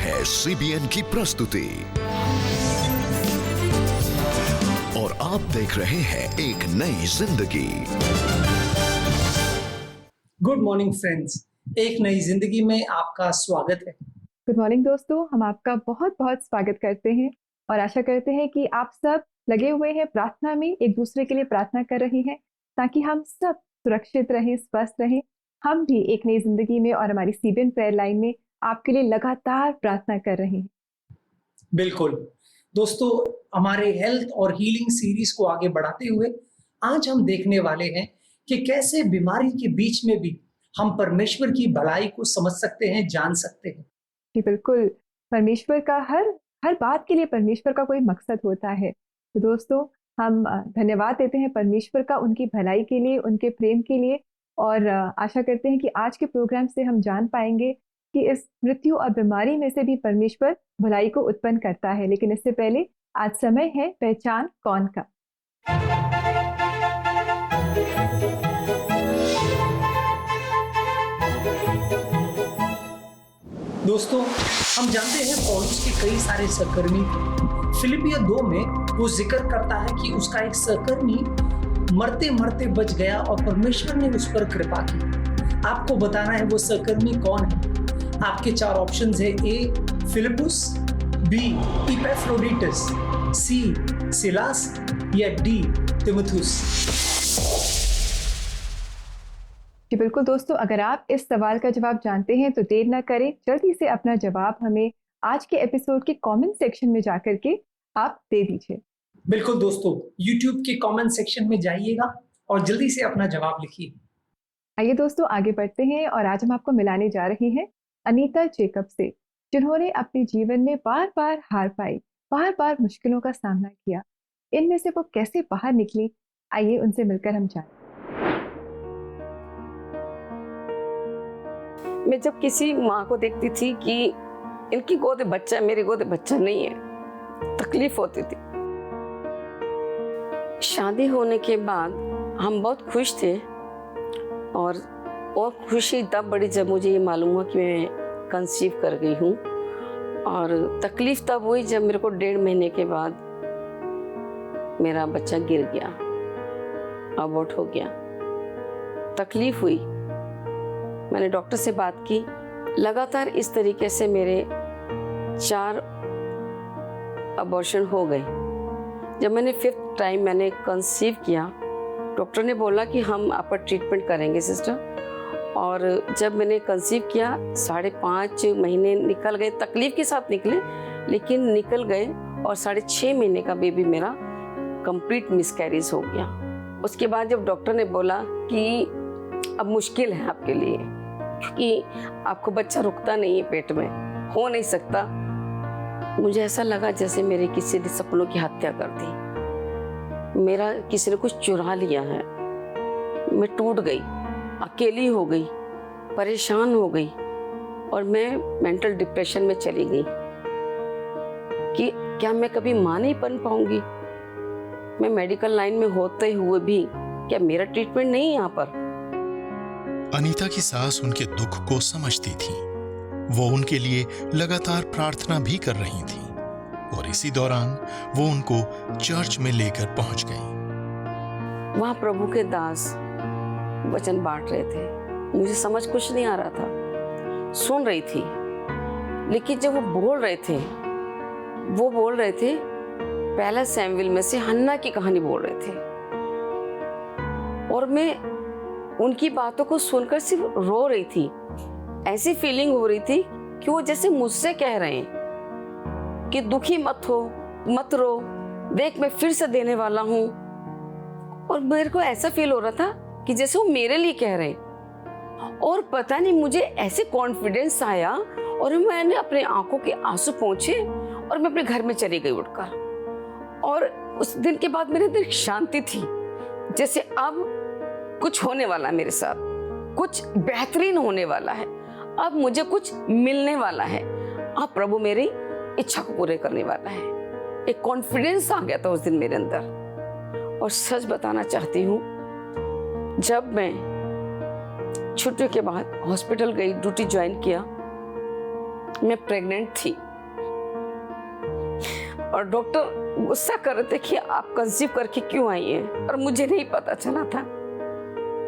है सीबीएन की प्रस्तुति और आप देख रहे हैं एक नई जिंदगी। गुड मॉर्निंग फ्रेंड्स, एक नई जिंदगी में आपका स्वागत है। गुड मॉर्निंग दोस्तों, हम आपका बहुत बहुत स्वागत करते हैं और आशा करते हैं कि आप सब लगे हुए हैं प्रार्थना में, एक दूसरे के लिए प्रार्थना कर रहे हैं ताकि हम सब सुरक्षित रहें, स्वस्थ रहें। हम भी एक नई जिंदगी में और हमारी सीबीएन प्रेयर लाइन में आपके लिए लगातार प्रार्थना कर रहे हैं। बिल्कुल दोस्तों, हमारे हेल्थ और हीलिंग सीरीज को आगे बढ़ाते हुए आज हम देखने वाले हैं कि कैसे बीमारी के बीच में भी हम परमेश्वर की भलाई को समझ सकते हैं, जान सकते हैं। जी बिल्कुल, परमेश्वर का हर बात के लिए परमेश्वर का कोई मकसद होता है। तो दोस्तों, हम धन्यवाद देते हैं परमेश्वर का उनकी भलाई के लिए, उनके प्रेम के लिए, और आशा करते हैं कि आज के प्रोग्राम से हम जान पाएंगे कि इस मृत्यु और बीमारी में से भी परमेश्वर भलाई को उत्पन्न करता है। लेकिन इससे पहले आज समय है पहचान कौन का। दोस्तों, हम जानते हैं पौलुस के कई सारे सहकर्मी। फिलिपियर 2 में वो जिक्र करता है कि उसका एक सहकर्मी मरते मरते बच गया और परमेश्वर ने उस पर कृपा की। आपको बताना है वो सहकर्मी कौन है। आपके 4 ऑप्शंस है: ए फिलिपुस, बी इपैफ्रोडिटस, सी सिलास या डी तिमुथुस। जी बिल्कुल दोस्तों, अगर आप इस सवाल का जवाब जानते हैं तो देर ना करें, जल्दी से अपना जवाब हमें आज के एपिसोड के कमेंट सेक्शन में जाकर के आप दे दीजिए। बिल्कुल दोस्तों, YouTube के कमेंट सेक्शन में जाइएगा और जल्दी से अपना जवाब लिखिए। आइए दोस्तों, आगे बढ़ते हैं और आज हम आपको मिलाने जा रहे हैं अनीता जेकब से, जिन्होंने अपने जीवन में बार बार हार पाई, बार बार मुश्किलों का सामना किया। इनमें से वो कैसे बाहर निकली, आइए उनसे मिलकर हम जानें। मैं जब किसी माँ को देखती थी कि इनकी गोद में बच्चा है, मेरी गोद में बच्चा नहीं है, तकलीफ होती थी। शादी होने के बाद हम बहुत खुश थे और खुशी तब बड़ी जब मुझे ये मालूम हुआ कि मैं कंसीव कर गई हूँ। और तकलीफ तब हुई जब मेरे को 1.5 महीने के बाद मेरा बच्चा गिर गया, अबॉर्ट हो गया। तकलीफ हुई, मैंने डॉक्टर से बात की। लगातार इस तरीके से मेरे 4 अबॉर्शन हो गए। जब मैंने 5th टाइम मैंने कंसीव किया, डॉक्टर ने बोला कि हम आपका ट्रीटमेंट करेंगे सिस्टर। और जब मैंने कंसीव किया, 5.5 महीने निकल गए, तकलीफ के साथ निकले लेकिन निकल गए। और 6.5 महीने का बेबी मेरा कंप्लीट मिसकैरेज हो गया। उसके बाद जब डॉक्टर ने बोला कि अब मुश्किल है आपके लिए, क्योंकि आपको बच्चा रुकता नहीं है, पेट में हो नहीं सकता, मुझे ऐसा लगा जैसे मेरे किसी ने सपनों की हत्या कर दी। मेरा किसी ने कुछ चुरा लिया है। मैं टूट गई, अकेली हो गई, परेशान हो गई और मैं मेंटल डिप्रेशन में चली गई कि क्या मैं कभी माँ नहीं बन पाऊंगी। मैं मेडिकल लाइन में होते हुए भी क्या मेरा ट्रीटमेंट नहीं है यहाँ पर। अनीता की सास उनके दुख को समझती थी। वो उनके लिए लगातार प्रार्थना भी कर रही थी और इसी दौरान वो उनको चर्च में लेकर पहुंच गई। वहां प्रभु के दास वचन बांट रहे थे। मुझे समझ कुछ नहीं आ रहा था, सुन रही थी, लेकिन जब वो बोल रहे थे पहला सैमुएल में से हन्ना की कहानी बोल रहे थे और मैं उनकी बातों को सुनकर सिर्फ रो रही थी। ऐसी फीलिंग हो रही थी कि वो जैसे मुझसे कह रहे हैं कि दुखी मत रो, देख मैं फिर से देने वाला हूं। और मेरे को ऐसा फील हो रहा था कि जैसे वो मेरे लिए कह रहे हैं। और पता नहीं मुझे ऐसे कॉन्फिडेंस आया और मैंने अपने आंखों के आंसू पोंछे और मैं अपने घर में चली गई उठकर। और उस दिन के बाद मेरे अंदर शांति थी, जैसे अब कुछ होने वाला है मेरे साथ, कुछ बेहतरीन होने वाला है, अब मुझे कुछ मिलने वाला है, अब प्रभु मेरी इच्छा को पूरे करने वाला है। एक कॉन्फिडेंस आ गया था उस दिन मेरे अंदर। और सच बताना चाहती हूँ, जब मैं छुट्टी के बाद हॉस्पिटल गई, ड्यूटी ज्वाइन किया, मैं प्रेग्नेंट थी और डॉक्टर गुस्सा कर रहे थे कि आप कंसीव करके क्यों आई हैं, और मुझे नहीं पता चला था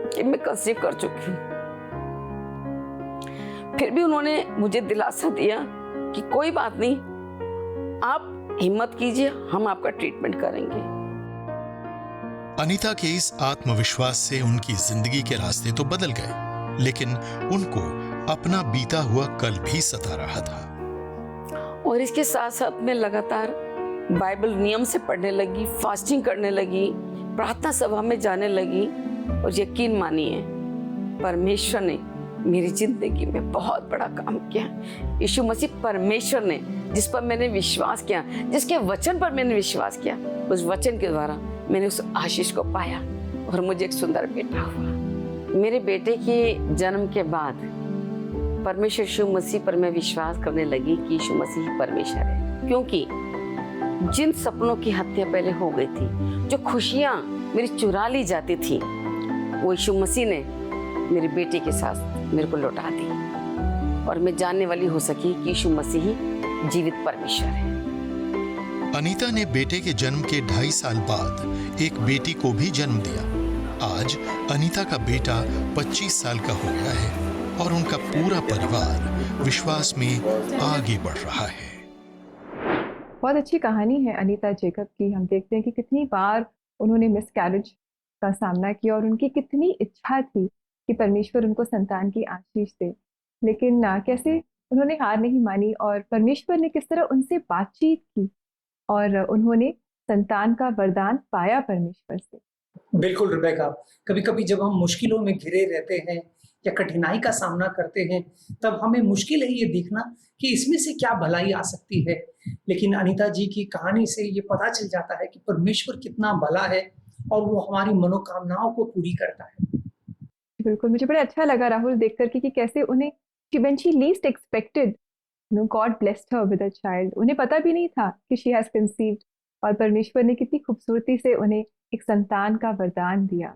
कि मैं कंसीव कर चुकी हूँ। फिर भी उन्होंने मुझे दिलासा दिया कि कोई बात नहीं, आप हिम्मत कीजिए, हम आपका ट्रीटमेंट करेंगे। अनीता के इस आत्मविश्वास से उनकी जिंदगी के रास्ते तो बदल गए, लेकिन उनको अपना बीता हुआ कल भी सता रहा था। और इसके साथ साथ मैं लगातार बाइबल नियम से पढ़ने लगी, फास्टिंग करने लगी, प्रार्थना सभा में जाने लगी। और यकीन मानिए, परमेश्वर ने मेरी जिंदगी में बहुत बड़ा काम किया। यीशु मसीह परमेश्वर ने, जिस पर मैंने विश्वास किया, जिसके वचन पर मैंने विश्वास किया, उस वचन के द्वारा मैंने उस आशीष को पाया और मुझे एक सुंदर बेटा हुआ। मेरे बेटे के जन्म के बाद परमेश्वर यीशु मसीह पर मैं विश्वास करने लगी कि यीशु मसीह परमेश्वर है, क्योंकि जिन सपनों की हत्या पहले हो गई थी, जो खुशियां मेरी चुरा ली जाती थी, वो यीशु मसीह ने मेरे बेटे के साथ मेरे को लौटा दी। और मैं जानने वाली हो सकी कि यीशु मसीह ही जीवित परमेश्वर है। अनीता ने बेटे के जन्म के 2.5 साल बाद एक बेटी को भी जन्म दिया। आज अनीता का बेटा 25 साल का हो गया है और उनका पूरा परिवार विश्वास में आगे बढ़ रहा है। बहुत अच्छी कहानी है अनीता जेकब की। हम देखते हैं कि कितनी बार उन्होंने मिसकैरेज का सामना किया और उनकी कितनी इच्छा थी कि परमेश्वर उनको संतान की आशीष दे, लेकिन कैसे उन्होंने हार नहीं मानी और परमेश्वर ने किस तरह उनसे बातचीत की और उन्होंने संतान का वरदान पाया परमेश्वर से। बिल्कुल रिबेका, कभी कभी जब हम मुश्किलों में घिरे रहते हैं या कठिनाई का सामना करते हैं, तब हमें मुश्किल है ये देखना कि इसमें से क्या भलाई आ सकती है। लेकिन अनीता जी की कहानी से ये पता चल जाता है कि परमेश्वर कितना भला है और वो हमारी मनोकामनाओं को पूरी करता है। बिल्कुल, मुझे बड़ा अच्छा लगा राहुल देख करके कि कैसे उन्हें when she least expected, God blessed her with a child. उन्हें पता भी नहीं था कि she has conceived, और परमेश्वर ने कितनी खूबसूरती से उन्हें एक संतान का वरदान दिया।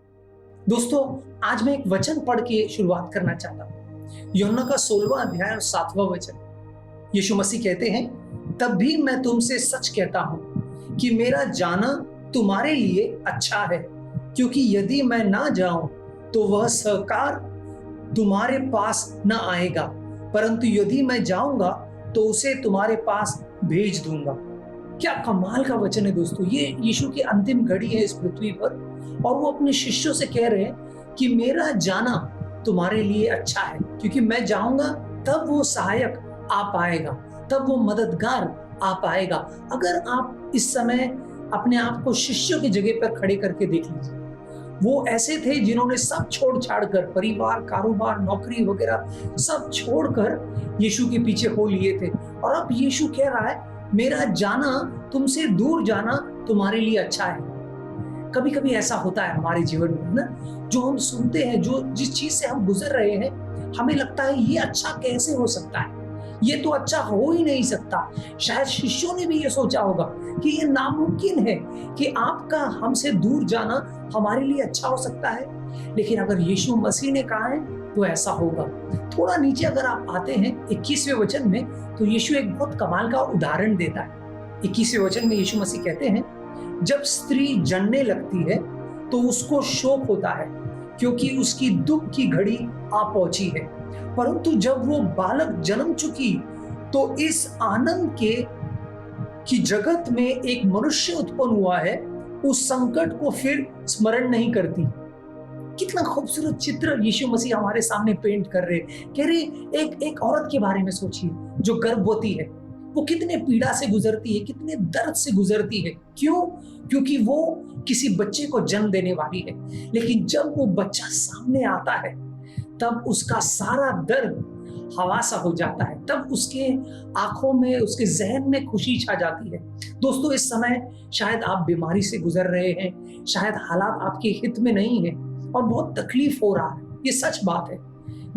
दोस्तों, आज मैं एक वचन पढ़ के शुरुआत करना चाहता हूँ। यूहन्ना का 16वां अध्याय और 7वां वचन। यीशु मसीह कहते हैं, तब भी मैं तुमसे सच कहता हूँ कि मेरा जाना तुम्हारे लिए अच्छा है, क्योंकि यदि मैं ना जाऊं तो वह सहकार तुम्हारे पास न आएगा, परंतु यदि मैं जाऊंगा तो उसे तुम्हारे पास भेज दूंगा। क्या कमाल का वचन है दोस्तों। ये यीशु की अंतिम घड़ी है इस पृथ्वी पर और वो अपने शिष्यों से कह रहे हैं कि मेरा जाना तुम्हारे लिए अच्छा है, क्योंकि मैं जाऊंगा तब वो सहायक आ पाएगा, तब वो मददगार आ पाएगा। अगर आप इस समय अपने आप को शिष्यों की जगह पर खड़े करके देख लीजिए, वो ऐसे थे जिन्होंने सब छोड़ छाड़ कर, परिवार, कारोबार, नौकरी वगैरह सब छोड़कर यीशु के पीछे हो लिए थे। और अब यीशु कह रहा है, मेरा जाना, तुमसे दूर जाना तुम्हारे लिए अच्छा है। कभी कभी ऐसा होता है हमारे जीवन में ना, जो हम सुनते हैं, जो जिस चीज से हम गुजर रहे हैं, हमें लगता है ये अच्छा कैसे हो सकता है, ये तो अच्छा हो ही नहीं सकता। शायद शिष्यों ने भी ये सोचा होगा कि ये नामुमकिन है कि आपका हमसे दूर जाना हमारे लिए अच्छा हो सकता है। लेकिन अगर यीशु मसीह ने कहा है तो ऐसा होगा। थोड़ा नीचे अगर आप आते हैं 21वें वचन में, तो यीशु एक बहुत कमाल का उदाहरण देता है। 21वें वचन में यीशु मसीह कहते हैं, जब स्त्री जनने लगती है तो उसको शोक होता है, क्योंकि उसकी दुख की घड़ी आ पहुंची है, परंतु जब वो बालक जन्म चुकी तो इस आनंद की जगत में एक मनुष्य उत्पन्न हुआ है, उस संकट को फिर स्मरण नहीं करती। कितना खूबसूरत चित्र यीशु मसीह हमारे सामने पेंट कर रहे। कह रहे एक औरत के बारे में सोचिए जो गर्भवती है, वो कितने पीड़ा से गुजरती है, कितने दर्द से गुजरती है। क्यों? क्योंकि वो किसी बच्चे को जन्म देने वाली है। लेकिन जब वो बच्चा सामने आता है तब उसका सारा दर्द हवा सा हो जाता है, तब उसके आंखों में, उसके जहन में खुशी छा जाती है। दोस्तों, इस समय शायद आप बीमारी से गुजर रहे हैं, शायद हालात आपके हित में नहीं है और बहुत तकलीफ हो रहा है। ये सच बात है,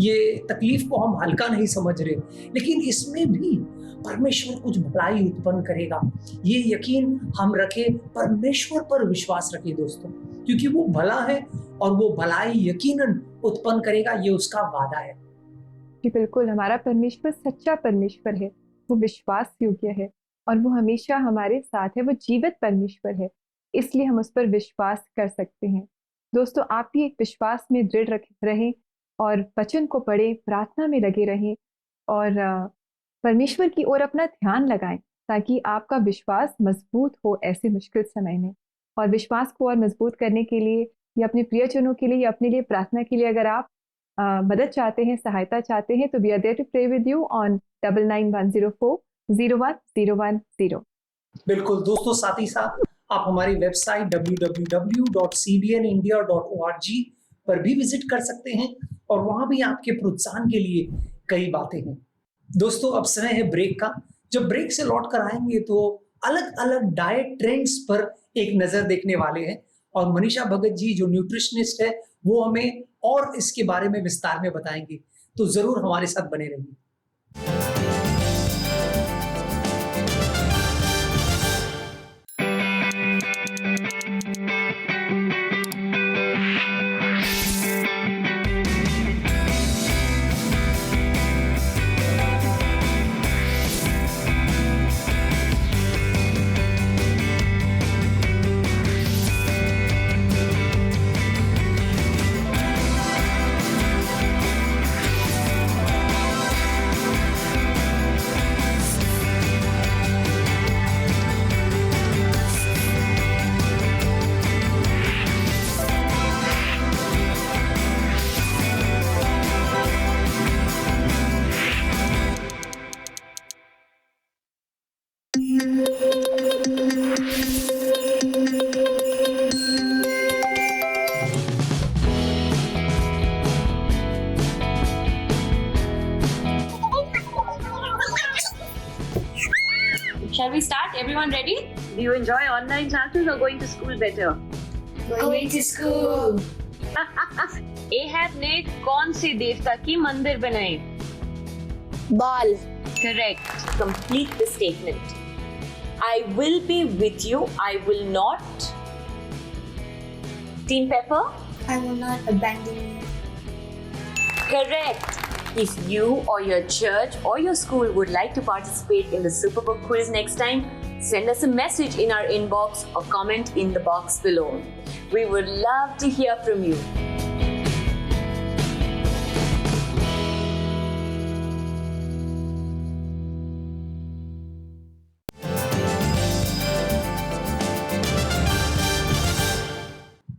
ये तकलीफ को हम हल्का नहीं समझ रहे, लेकिन इसमें भी परमेश्वर कुछ भलाई उत्पन्न करेगा। ये यकीन हम रखें, परमेश्वर पर विश्वास रखें दोस्तों, क्योंकि वो भला है और वो भलाई यकीनन उत्पन्न करेगा, ये उसका वादा है। जी बिल्कुल, हमारा परमेश्वर सच्चा परमेश्वर है, वो विश्वास योग्य है और वो हमेशा हमारे साथ है, वो जीवित परमेश्वर है, इसलिए हम उस पर विश्वास कर सकते हैं। दोस्तों, आप भी एक विश्वास में दृढ़ रहें और वचन को पढ़ें, प्रार्थना में लगे रहें और परमेश्वर की ओर अपना ध्यान लगाएं ताकि आपका विश्वास मजबूत हो ऐसे मुश्किल समय में। और विश्वास को और मजबूत करने के लिए या अपने प्रियजनों के लिए या अपने लिए प्रार्थना के लिए अगर आप मदद चाहते हैं, सहायता चाहते हैं, तो we are there to pray with you on 9910401010। बिल्कुल दोस्तों, साथ ही साथ आप हमारी वेबसाइट www.cbnindia.org पर भी विजिट कर सकते हैं और वहां भी आपके प्रोत्साहन के लिए कई बातें हैं। दोस्तों, अब समय है ब्रेक का। जब ब्रेक से लौट कर आएंगे तो अलग अलग डाइट ट्रेंड्स पर एक नजर देखने वाले हैं और मनीषा भगत जी जो न्यूट्रिशनिस्ट है वो हमें और इसके बारे में विस्तार में बताएंगे, तो जरूर हमारे साथ बने रहिए। Shall we start? Everyone ready? Do you enjoy online classes or going to school better? Going to school. Ahab ने कौन से देवता की मंदिर बनाई? Baal. Correct. Complete the statement. I will be with you. I will not. Team Pepper? I will not abandon you. Correct. If you or your church or your school would like to participate in the Superbook quiz next time, send us a message in our inbox or comment in the box below. We would love to hear from you.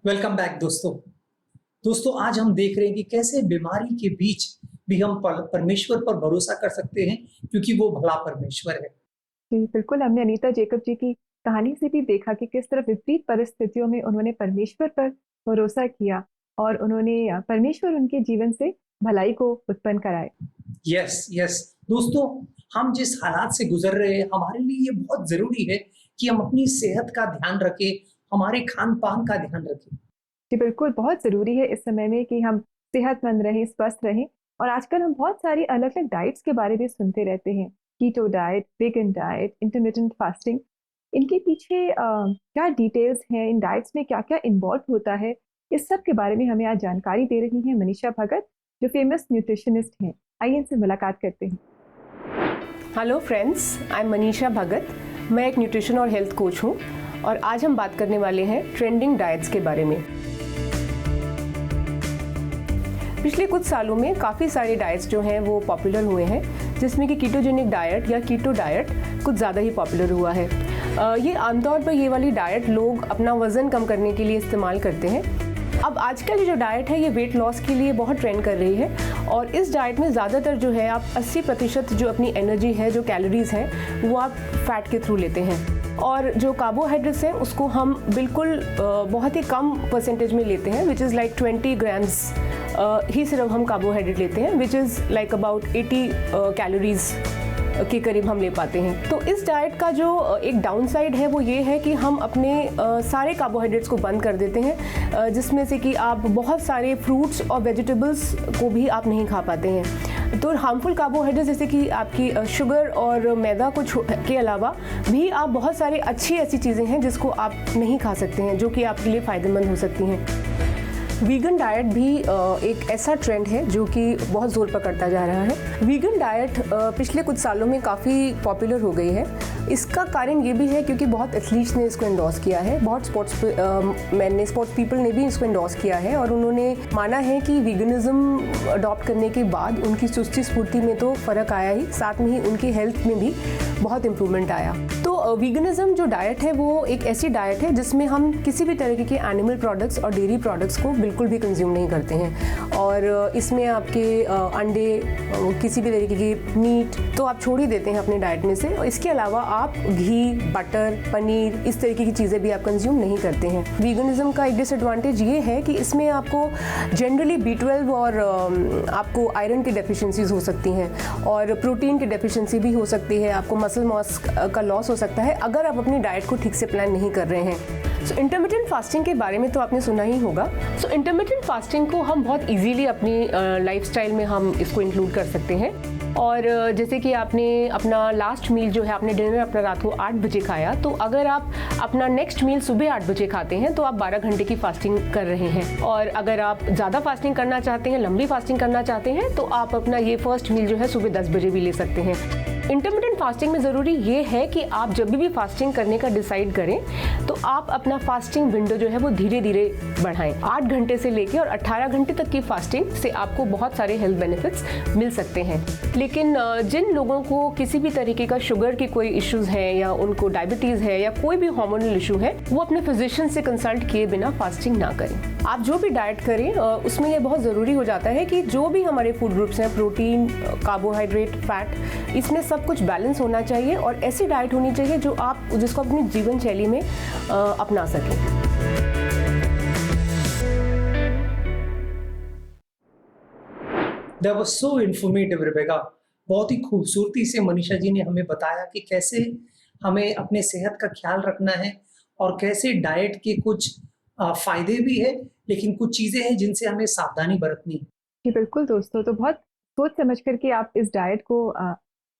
Welcome back दोस्तों, आज हम देख रहे हैं कि कैसे बीमारी के बीच भी हम परमेश्वर पर भरोसा कर सकते हैं क्योंकि वो भला परमेश्वर है। जी बिल्कुल, हमने अनीता जेकब जी की कहानी से भी देखा कि किस तरह विपरीत परिस्थितियों में उन्होंने परमेश्वर पर भरोसा किया और उन्होंने परमेश्वर उनके जीवन से भलाई को उत्पन्न कराए। यस दोस्तों, हम जिस हालात से गुजर रहे हैं हमारे लिए ये बहुत जरूरी है कि हम अपनी सेहत का ध्यान रखें, हमारे खान पान का ध्यान रखें। जी बिल्कुल, बहुत ज़रूरी है इस समय में कि हम सेहतमंद रहें, स्वस्थ रहें। और आजकल हम बहुत सारी अलग अलग डाइट्स के बारे में सुनते रहते हैं, keto diet, vegan diet, intermittent fasting. इनके पीछे क्या डिटेल्स हैं, इन डाइट्स में क्या क्या इन्वॉल्व होता है, इस सब के बारे में हमें आज जानकारी दे रही हैं मनीषा भगत जो फेमस न्यूट्रिशनिस्ट हैं। आइए इनसे मुलाकात करते हैं। Hello friends, I am Manisha Bhagat. मैं एक न्यूट्रिशन और हेल्थ कोच हूँ और आज हम बात करने वाले हैं ट्रेंडिंग डाइट्स के बारे में। पिछले कुछ सालों में काफ़ी सारे डाइट्स जो हैं वो पॉपुलर हुए हैं, जिसमें कि कीटोजेनिक डाइट या कीटो डाइट कुछ ज़्यादा ही पॉपुलर हुआ है। ये आमतौर पर ये वाली डाइट लोग अपना वज़न कम करने के लिए इस्तेमाल करते हैं। अब आजकल ये जो डाइट है ये वेट लॉस के लिए बहुत ट्रेंड कर रही है और इस डाइट में ज़्यादातर जो है आप 80% जो अपनी एनर्जी है, जो कैलोरीज़ हैं, वो आप फैट के थ्रू लेते हैं और जो कार्बोहाइड्रेट्स हैं उसको हम बिल्कुल बहुत ही कम परसेंटेज में लेते हैं, विच इज़ लाइक 20 ग्राम्स ही सिर्फ हम कार्बोहाइड्रेट लेते हैं, which is like about 80 calories के करीब हम ले पाते हैं। तो इस डाइट का जो एक डाउन साइड है वो ये है कि हम अपने सारे कार्बोहाइड्रेट्स को बंद कर देते हैं, जिसमें से कि आप बहुत सारे फ्रूट्स और वेजिटेबल्स को भी आप नहीं खा पाते हैं। तो हार्मफुल कार्बोहाइड्रेट्स जैसे कि आपकी शुगर और मैदा को के अलावा भी आप बहुत सारी अच्छी ऐसी चीज़ें हैं जिसको आप नहीं खा सकते हैं, जो कि आपके लिए फ़ायदेमंद हो सकती हैं। वीगन डाइट भी एक ऐसा ट्रेंड है जो कि बहुत जोर पकड़ता जा रहा है। वीगन डाइट पिछले कुछ सालों में काफ़ी पॉपुलर हो गई है। इसका कारण ये भी है क्योंकि बहुत एथलीट्स ने इसको एंडोर्स किया है, बहुत स्पोर्ट्स पीपल ने भी इसको एंडोर्स किया है और उन्होंने माना है कि वीगनिज्म अडॉप्ट करने के बाद उनकी चुस्ती स्फूर्ति में तो फ़र्क आया ही, साथ में ही उनकी हेल्थ में भी बहुत इम्प्रूवमेंट आया। तो वीगनिज्म जो डाइट है वो एक ऐसी डाइट है जिसमें हम किसी भी तरीके के एनिमल प्रोडक्ट्स और डेयरी प्रोडक्ट्स को बिल्कुल भी कंज्यूम नहीं करते हैं और इसमें आपके अंडे, किसी भी तरीके की मीट तो आप छोड़ ही देते हैं अपने डाइट में से। और इसके अलावा आप घी, बटर, पनीर, इस तरीके की चीज़ें भी आप कंज्यूम नहीं करते हैं। वीगनिज्म का एक डिसएडवांटेज ये है कि इसमें आपको जनरली B12 और आपको आयरन की डेफिशिएंसीज हो सकती हैं और प्रोटीन की डेफिशिएंसी भी हो सकती है, आपको मसल मास का लॉस हो सकता है अगर आप अपनी डाइट को ठीक से प्लान नहीं कर रहे हैं। सो इंटरमिटेंट फास्टिंग के बारे में तो आपने सुना ही होगा। सो इंटरमिटेंट फास्टिंग को हम बहुत इजीली अपनी लाइफस्टाइल में हम इसको इंक्लूड कर सकते हैं और जैसे कि आपने अपना लास्ट मील जो है, आपने डिनर अपना रात को 8 बजे खाया, तो अगर आप अपना नेक्स्ट मील सुबह 8 बजे खाते हैं तो आप 12 घंटे की फास्टिंग कर रहे हैं। और अगर आप ज़्यादा फास्टिंग करना चाहते हैं, लंबी फास्टिंग करना चाहते हैं, तो आप अपना ये फर्स्ट मील जो है सुबह 10 बजे भी ले सकते हैं। इंटरमिटेंट फास्टिंग में ज़रूरी ये है कि आप जब भी फास्टिंग करने का डिसाइड करें तो आप अपना फास्टिंग विंडो जो है वो धीरे धीरे बढ़ाएं। 8 घंटे से लेकर और 18 घंटे तक की फास्टिंग से आपको बहुत सारे हेल्थ बेनिफिट्स मिल सकते हैं। लेकिन जिन लोगों को किसी भी तरीके का शुगर की कोई इश्यूज़ है या उनको डायबिटीज़ है या कोई भी हार्मोनल इशू है, वो अपने फिजिशियन से कंसल्ट किए बिना फास्टिंग ना करें। आप जो भी डाइट करें उसमें ये बहुत ज़रूरी हो जाता है कि जो भी हमारे फूड ग्रुप्स हैं, प्रोटीन, कार्बोहाइड्रेट, फैट, इसमें सब कुछ बैलेंस होना चाहिए और ऐसी डाइट होनी चाहिए जिसको अपनी जीवन शैली में अपना सकें। That was so informative, Rebecca. बहुत ही खूबसूरती से मनीषा जी ने हमें बताया कि कैसे हमें अपने सेहत का ख्याल रखना है और कैसे डाइट के कुछ फायदे भी है, लेकिन कुछ चीजें हैं जिनसे हमें सावधानी बरतनी है। जी बिल्कुल दोस्तों, तो बहुत सोच समझ करके आप इस डाइट को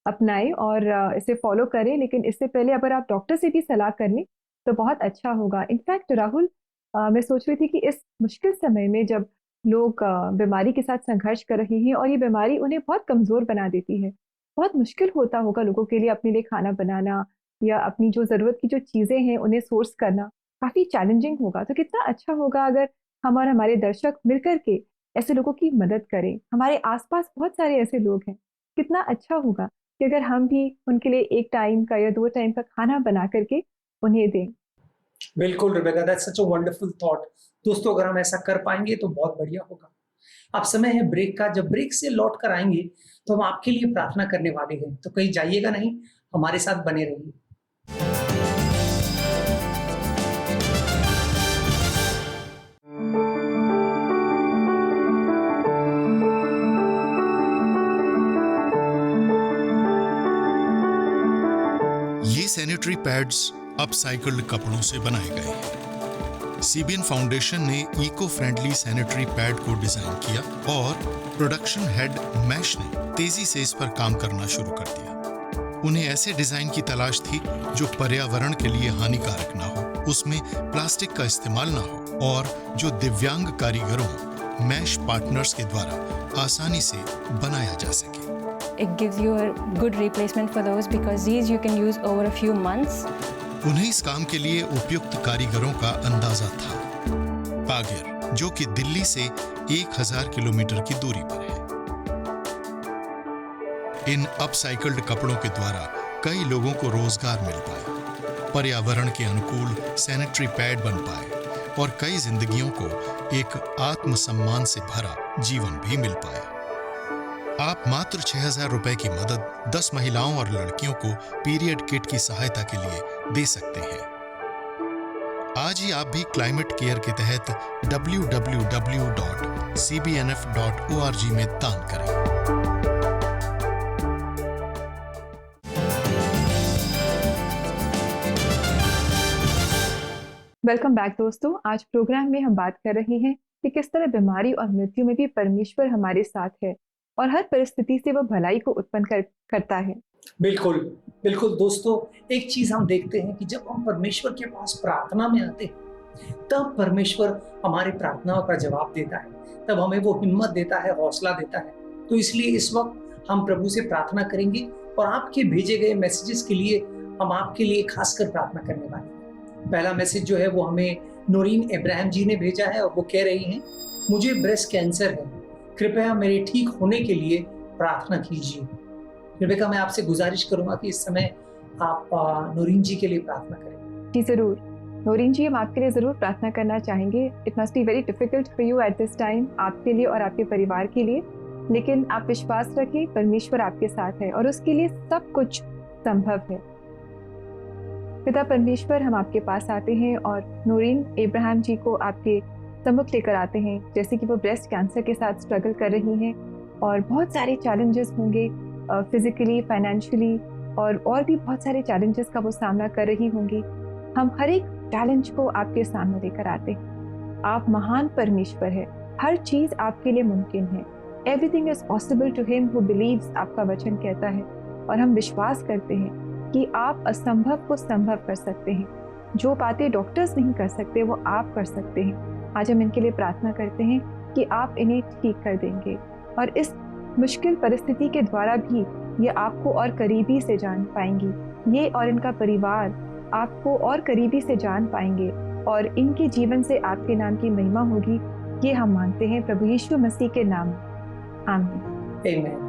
अपनाएं और इसे फॉलो करें, लेकिन इससे पहले अगर आप डॉक्टर से भी सलाह कर लें तो बहुत अच्छा होगा। इनफैक्ट राहुल, मैं सोच रही थी कि इस मुश्किल समय में जब लोग बीमारी के साथ संघर्ष कर रहे हैं और ये बीमारी उन्हें बहुत कमज़ोर बना देती है, बहुत मुश्किल होता होगा लोगों के लिए अपने लिए खाना बनाना या अपनी जो ज़रूरत की जो चीज़ें हैं उन्हें सोर्स करना काफ़ी चैलेंजिंग होगा। तो कितना अच्छा होगा अगर हम और हमारे दर्शक मिलकर के ऐसे लोगों की मदद करें। हमारे आसपास बहुत सारे ऐसे लोग हैं, कितना अच्छा होगा कि अगर हम भी उनके लिए 1 टाइम का या 2 टाइम का खाना बना करके उन्हें दें। बिल्कुल Rebecca, that's such a wonderful thought. दोस्तों, अगर हम ऐसा कर पाएंगे तो बहुत बढ़िया होगा। अब समय है ब्रेक का। जब ब्रेक से लौट कर आएंगे तो हम आपके लिए प्रार्थना करने वाले हैं, तो कहीं जाइएगा नहीं, हमारे साथ बने रहिए। ये सैनिटरी पैड्स अपसाइक्ल्ड कपड़ों से बनाए गए हैं। सीबीएन फाउंडेशन ने इको फ्रेंडली सैनिटरी पैड को डिजाइन किया और प्रोडक्शन हेड मैश ने तेजी से इस पर काम करना शुरू कर दिया। उन्हें ऐसे डिजाइन की तलाश थी जो पर्यावरण के लिए हानिकारक ना हो, उसमें प्लास्टिक का इस्तेमाल ना हो और जो दिव्यांग कारीगरों, मैश पार्टनर्स के द्वारा आसानी से बनाया जा सके। It gives you a good replacement for those because these you can use over a few months. उन्हें इस काम के लिए उपयुक्त कारीगरों का अंदाजा था। पागिर, जो कि दिल्ली से 1000 किलोमीटर की दूरी पर है। इन अपसाइक्ल्ड कपड़ों के द्वारा कई लोगों को रोजगार मिल पाए, पर्यावरण के अनुकूल सैनिटरी पैड बन पाए और कई जिंदगियों को एक आत्मसम्मान से भरा जीवन भी मिल पाया। आप मात्र 6000 रुपए की मदद 10 महिलाओं और लड़कियों को पीरियड किट की सहायता के लिए दे सकते हैं। आज ही आप भी क्लाइमेट केयर के तहत www.cbnf.org में दान करें। वेलकम बैक दोस्तों। आज प्रोग्राम में हम बात कर रहे हैं कि किस तरह बीमारी और मृत्यु में भी परमेश्वर हमारे साथ है और हर परिस्थिति से वह भलाई को उत्पन्न करता है। बिल्कुल बिल्कुल दोस्तों, एक चीज हम देखते हैं कि जब हम परमेश्वर के पास प्रार्थना में आते हैं तब परमेश्वर हमारी प्रार्थनाओं का जवाब देता है, तब हमें वो हिम्मत देता है, हौसला देता है। तो इसलिए इस वक्त हम प्रभु से प्रार्थना करेंगे और आपके भेजे गए मैसेजेस के लिए हम आपके लिए खासकर प्रार्थना करने वाले हैं। पहला मैसेज जो है वो हमें नूरीन इब्राहिम जी ने भेजा है और वो कह रही हैं, मुझे ब्रेस्ट कैंसर है, कृपया मेरे ठीक होने के लिए प्रार्थना कीजिए। रेबेका, मैं आपसे गुजारिश करूंगा कि इस समय आप नूरीन जी के लिए प्रार्थना करें। जी ज़रूर नूरीन जी, हम आपके लिए ज़रूर प्रार्थना करना चाहेंगे। It must be very difficult for you at this time, आपके लिए और आपके परिवार के लिए, लेकिन आप विश्वास रखें, परमेश्वर आपके साथ है और उसके लिए सब कुछ संभव है। पिता परमेश्वर, हम आपके पास आते हैं और नूरीन इब्राहिम जी को आपके सम्मुख लेकर आते हैं, जैसे कि वो ब्रेस्ट कैंसर के साथ स्ट्रगल कर रही हैं और बहुत सारे चैलेंजेस होंगे, फिजिकली, फाइनेंशियली और भी बहुत सारे चैलेंजेस का वो सामना कर रही होंगी। हम हर एक चैलेंज को आपके सामने लेकर आते हैं। आप महान परमेश्वर है, हर चीज़ आपके लिए मुमकिन है। Everything is possible to him who believes, आपका वचन कहता है, और हम विश्वास करते हैं कि आप असंभव को संभव कर सकते हैं। जो बातें डॉक्टर्स नहीं कर सकते वो आप कर सकते हैं। आज हम इनके लिए प्रार्थना करते हैं कि आप इन्हें ठीक कर देंगे और इस मुश्किल परिस्थिति के द्वारा भी ये आपको और करीबी से जान पाएंगी। ये और इनका परिवार आपको और करीबी से जान पाएंगे और इनके जीवन से आपके नाम की महिमा होगी। ये हम मांगते हैं प्रभु यीशु मसीह के नाम, आमीन। आमीन।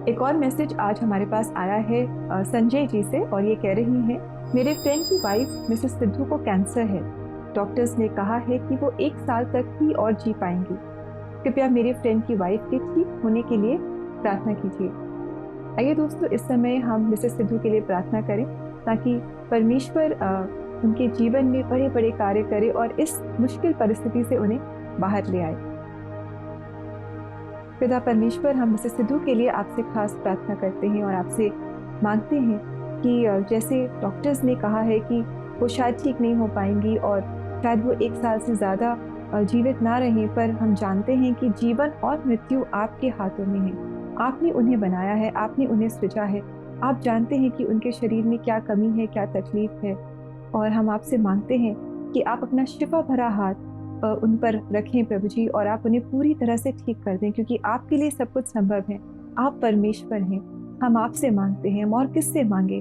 एक और मैसेज आज हमारे पास आया है संजय जी से, और ये कह रही हैं, मेरे फ्रेंड की वाइफ मिसेस सिद्धू को कैंसर है। डॉक्टर्स ने कहा है कि वो 1 साल तक ही और जी पाएंगी। कृपया मेरे फ्रेंड की वाइफ के ठीक होने के लिए प्रार्थना कीजिए। आइए दोस्तों, इस समय हम मिसेस सिद्धू के लिए प्रार्थना करें ताकि परमेश्वर उनके जीवन में बड़े बड़े कार्य करे और इस मुश्किल परिस्थिति से उन्हें बाहर ले आए। पिता परमेश्वर, हम मिसेस सिद्धू के लिए आपसे खास प्रार्थना करते हैं और आपसे मांगते हैं कि जैसे डॉक्टर्स ने कहा है कि वो शायद ठीक नहीं हो पाएंगी और शायद वो 1 साल से ज़्यादा जीवित ना रहें, पर हम जानते हैं कि जीवन और मृत्यु आपके हाथों में है। आपने उन्हें बनाया है, आपने उन्हें सृजा है। आप जानते हैं कि उनके शरीर में क्या कमी है, क्या तकलीफ है, और हम आपसे मांगते हैं कि आप अपना शिफा भरा हाथ उन पर रखें प्रभु जी, और आप उन्हें पूरी तरह से ठीक कर दें, क्योंकि आपके लिए सब कुछ संभव है। आप परमेश्वर हैं। हम आपसे मांगते हैं, हम और किससे मांगे?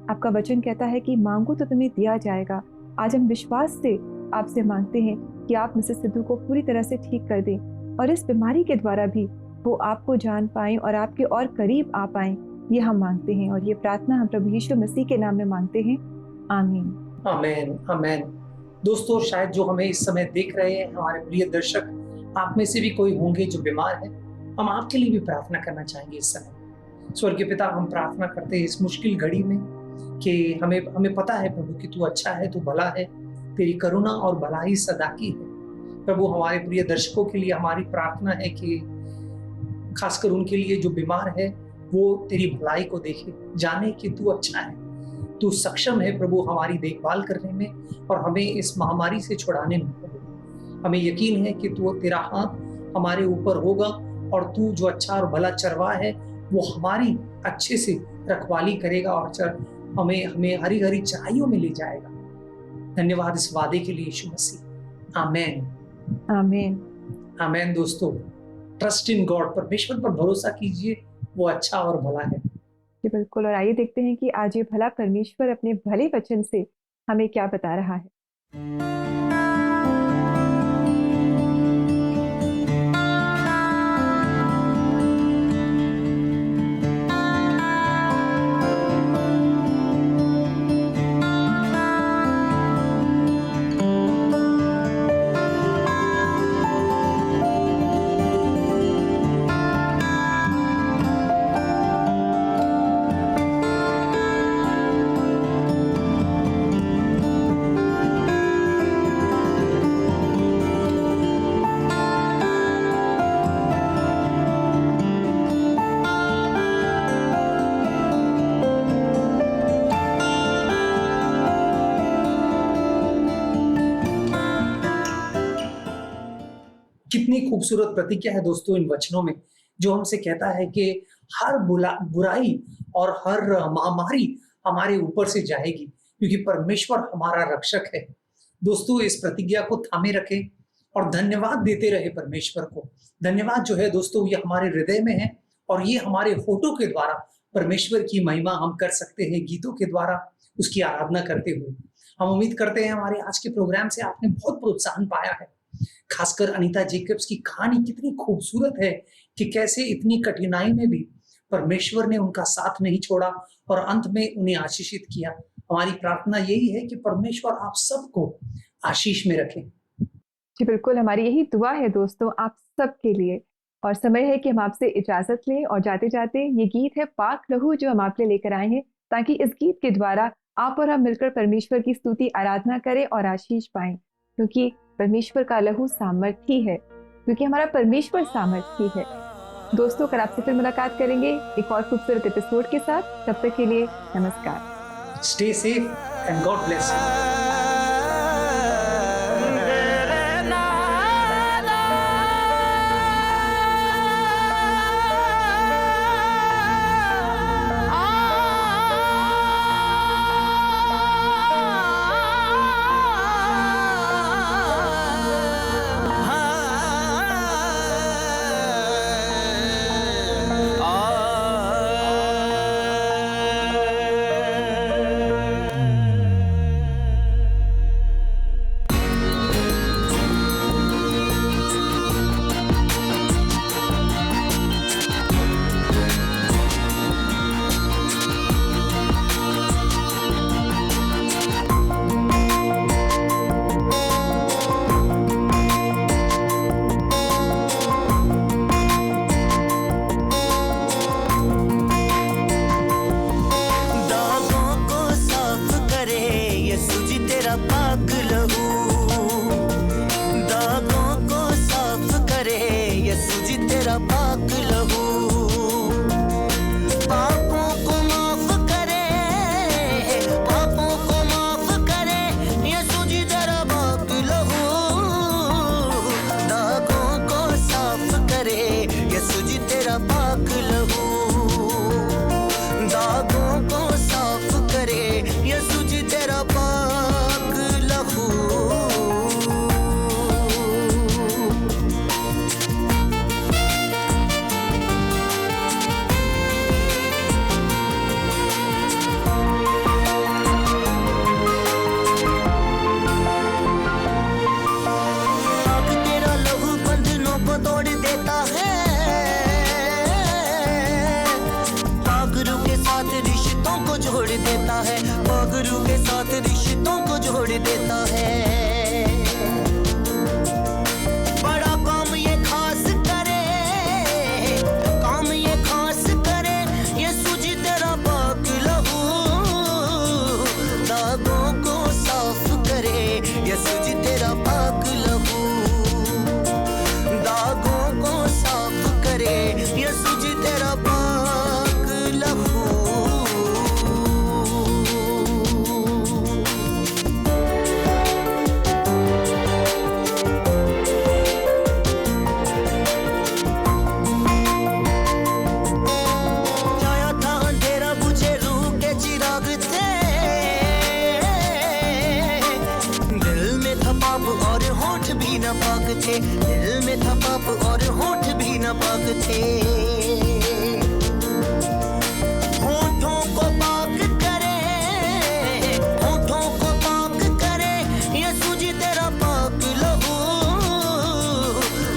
आपका वचन कहता है कि मांगो तो तुम्हें दिया जाएगा। आज हम विश्वास से आपसे मांगते हैं कि आप मिसेस सिद्धू को पूरी तरह से ठीक कर दें और इस बीमारी के द्वारा भी वो आपको जान पाएं और आपके और करीब आ पाएं। ये हम मांगते हैं और ये प्रार्थना हम प्रभु यीशु मसीह के नाम में मांगते हैं, आमीन। आमीन, आमीन। दोस्तों, शायद जो हमें इस समय देख रहे हैं, हमारे प्रिय दर्शक, आप में से भी कोई होंगे जो बीमार है। हम आपके लिए भी प्रार्थना करना चाहेंगे इस समय। स्वर्गीय पिता, हम प्रार्थना करते हैं इस मुश्किल घड़ी में कि हमें पता है प्रभु कि तू अच्छा है, तू भला है, तेरी करुणा और भलाई सदा की है। प्रभु, हमारे प्रिय दर्शकों के लिए हमारी प्रार्थना है कि खासकर उनके लिए जो बीमार है वो तेरी भलाई को देखे, जाने कि तू अच्छा है, तू सक्षम है प्रभु हमारी देखभाल करने में और हमें इस महामारी से छुड़ाने में। प्रभु, हमें यकीन है कि तू, तेरा हाथ हमारे ऊपर होगा और तू जो अच्छा और भला चरवाहा है वो हमारी अच्छे से रखवाली करेगा और हमें हरी हरी चराइयों में ले जाएगा। धन्यवाद इस वादे के लिए यीशु मसीह, आमीन, आमीन, आमीन। दोस्तों, ट्रस्ट इन गॉड, परमेश्वर पर भरोसा कीजिए, वो अच्छा और भला है। जी बिल्कुल। और आइए देखते हैं कि आज ये भला परमेश्वर अपने भले वचन से हमें क्या बता रहा है। कितनी खूबसूरत प्रतिज्ञा है दोस्तों इन वचनों में, जो हमसे कहता है कि हर बुराई और हर महामारी हमारे ऊपर से जाएगी, क्योंकि परमेश्वर हमारा रक्षक है। दोस्तों इस प्रतिज्ञा को थामे रखें और धन्यवाद देते रहे परमेश्वर को। धन्यवाद जो है दोस्तों ये हमारे हृदय में है और ये हमारे होठों के द्वारा परमेश्वर की महिमा हम कर सकते हैं, गीतों के द्वारा उसकी आराधना करते हुए। हम उम्मीद करते हैं हमारे आज के प्रोग्राम से आपने बहुत प्रोत्साहन पाया है। खासकर अनीता जेकब्स की कहानी कितनी खूबसूरत है कि कैसे इतनी कठिनाई में भी परमेश्वर ने उनका साथ नहीं छोड़ा और अंत में उन्हें आशीषित किया। हमारी प्रार्थना यही है कि परमेश्वर आप सबको आशीष में रखें। जी बिल्कुल, हमारी यही दुआ है दोस्तों आप सबके लिए। और समय है कि हम आपसे इजाजत लें और जाते जाते ये गीत है पाक लहू जो हम आपके लेकर आए हैं, ताकि इस गीत के द्वारा आप और हम मिलकर परमेश्वर की स्तुति आराधना करें और आशीष पाएं, क्योंकि परमेश्वर का लहू सामर्थी है, क्योंकि हमारा परमेश्वर सामर्थी है। दोस्तों कल आपसे फिर मुलाकात करेंगे एक और खूबसूरत एपिसोड के साथ। तब तक के लिए नमस्कार। Stay safe and God bless you. दिल में था पाप और होठ भी न पाक थे। होठों को पाक करे, होठों को पाक करे यीशु जी तेरा पाक लहू।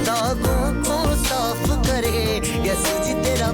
दागों को साफ करे यीशु जी तेरा